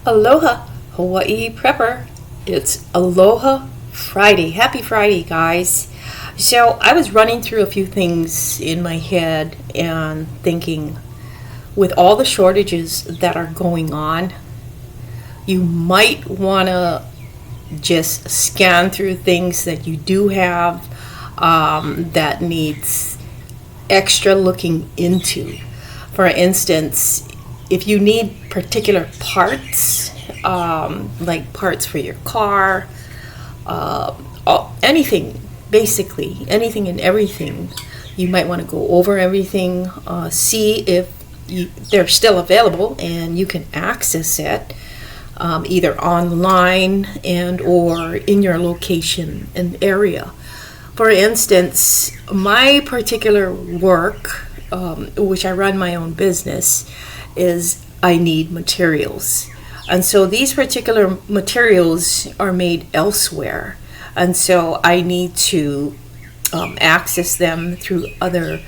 Aloha, Hawaii Prepper. It's Aloha Friday. Happy Friday, guys. So, I was running through a few things in my head and thinking, with all the shortages that are going on, you might want to just scan through things that you do have that needs extra looking into. For instance, if you need particular parts, like parts for your car, anything, basically, anything and everything, you might want to go over everything, see if they're still available and you can access it, either online and or in your location and area. For instance, my particular work, which I run my own business, is I need materials. And so these particular materials are made elsewhere. And so I need to access them through other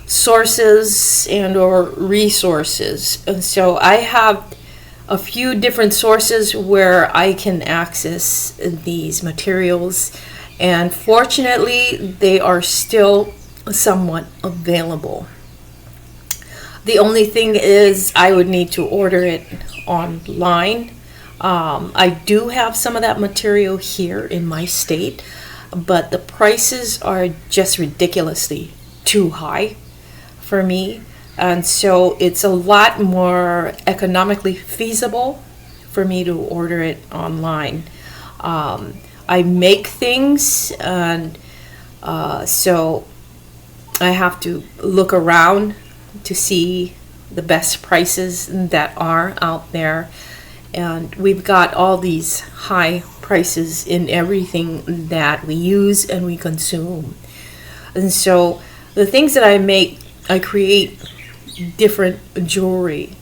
sources and or resources. And so I have a few different sources where I can access these materials. And fortunately, they are still somewhat available. The only thing is I would need to order it online. I do have some of that material here in my state, but the prices are just ridiculously too high for me. And so it's a lot more economically feasible for me to order it online. I make things, and so I have to look around to see the best prices that are out there. And we've got all these high prices in everything that we use and we consume. And so the things that I make, I create different jewelry.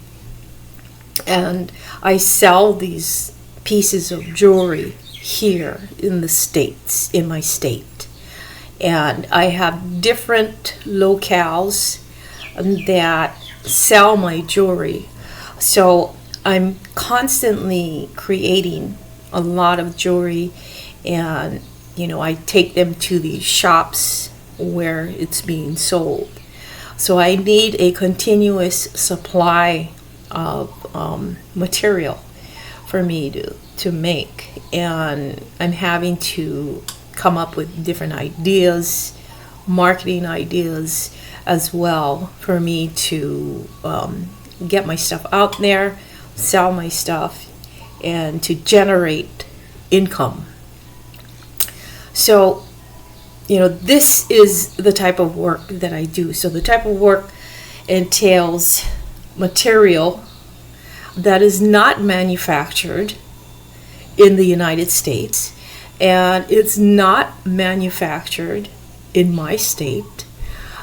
And I sell these pieces of jewelry here in the States, in my state. And I have different locales that sell my jewelry. So I'm constantly creating a lot of jewelry, and I take them to these shops where it's being sold. So I need a continuous supply of material for me to make, and I'm having to come up with different ideas, marketing ideas as well, for me to get my stuff out there, sell my stuff, and to generate income. So, this is the type of work that I do. So the type of work entails material that is not manufactured in the United States, and it's not manufactured in my state.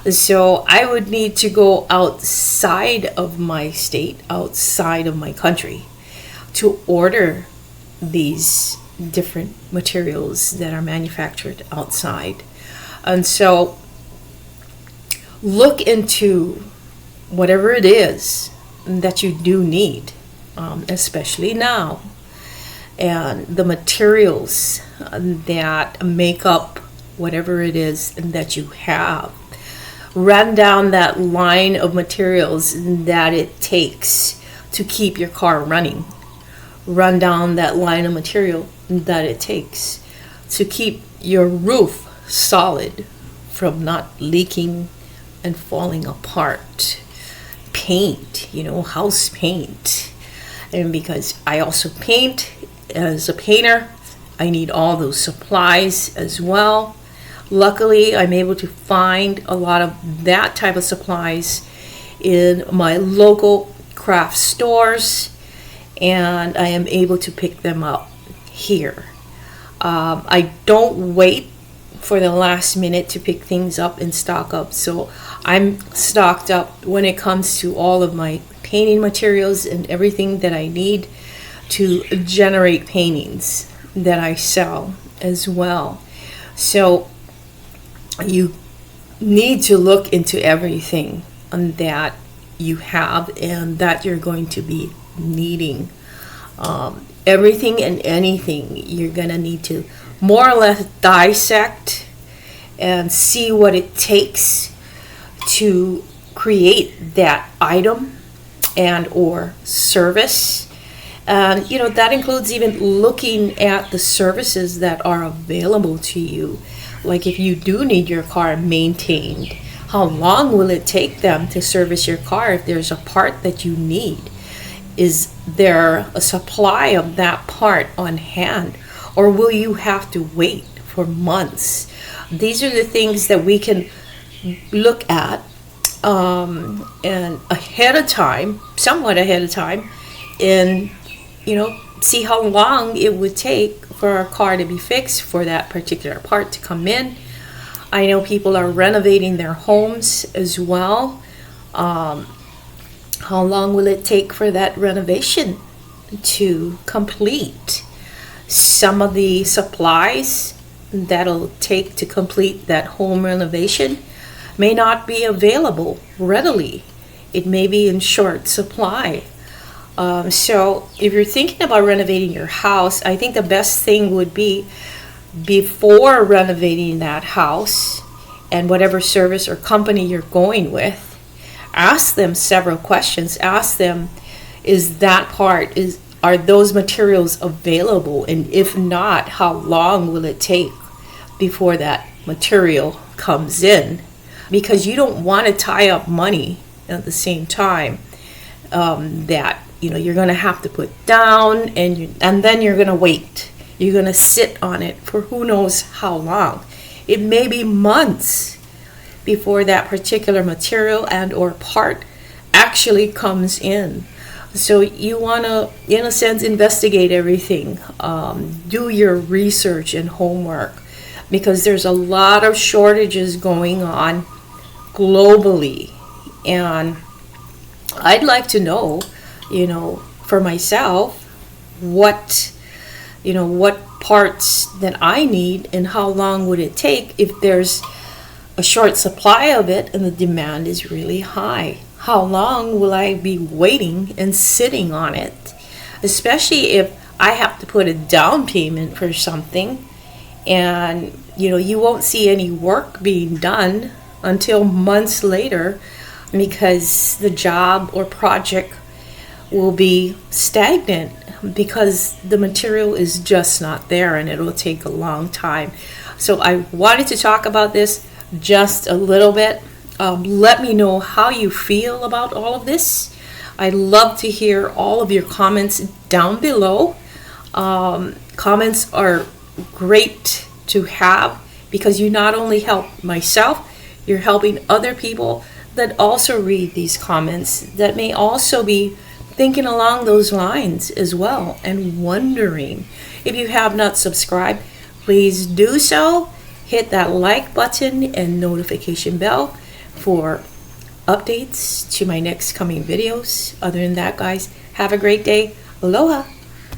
So I would need to go outside of my state, outside of my country, to order these different materials that are manufactured outside. And so look into whatever it is that you do need, especially now, and the materials that make up whatever it is that you have. Run down that line of materials that it takes to keep your car running. Run down that line of material that it takes to keep your roof solid from not leaking and falling apart. Paint, house paint. And because I also paint as a painter, I need all those supplies as well. Luckily, I'm able to find a lot of that type of supplies in my local craft stores, and I am able to pick them up here. I don't wait for the last minute to pick things up and stock up. So I'm stocked up when it comes to all of my painting materials and everything that I need to generate paintings that I sell as well. So you need to look into everything that you have and that you're going to be needing Everything and anything, you're going to need to more or less dissect and see what it takes to create that item and or service. And that includes even looking at the services that are available to you. Like if you do need your car maintained, how long will it take them to service your car if there's a part that you need? Is there a supply of that part on hand, or will you have to wait for months? These are the things that we can look at and ahead of time, somewhat ahead of time, and see how long it would take for our car to be fixed, for that particular part to come in. I know people are renovating their homes as well. How long will it take for that renovation to complete? Some of the supplies that'll take to complete that home renovation may not be available readily. It may be in short supply. So if you're thinking about renovating your house, I think the best thing would be, before renovating that house and whatever service or company you're going with, ask them several questions. Ask them, are those materials available? And if not, how long will it take before that material comes in? Because you don't want to tie up money at the same time that you're going to have to put down, and then you're going to wait. You're going to sit on it for who knows how long. It may be months before that particular material and or part actually comes in. So you want to, in a sense, investigate everything. Do your research and homework, because there's a lot of shortages going on globally. And I'd like to know, for myself, what parts that I need and how long would it take if there's a short supply of it and the demand is really high. How long will I be waiting and sitting on it? Especially if I have to put a down payment for something, and you won't see any work being done until months later, because the job or project will be stagnant because the material is just not there, and it'll take a long time. So I wanted to talk about this just a little bit. Let me know how you feel about all of this. I'd love to hear all of your comments down below. Comments are great to have, because you not only help myself, you're helping other people that also read these comments that may also be thinking along those lines as well and wondering. If you have not subscribed, please do so. Hit that like button and notification bell for updates to my next coming videos. Other than that, guys, have a great day. Aloha.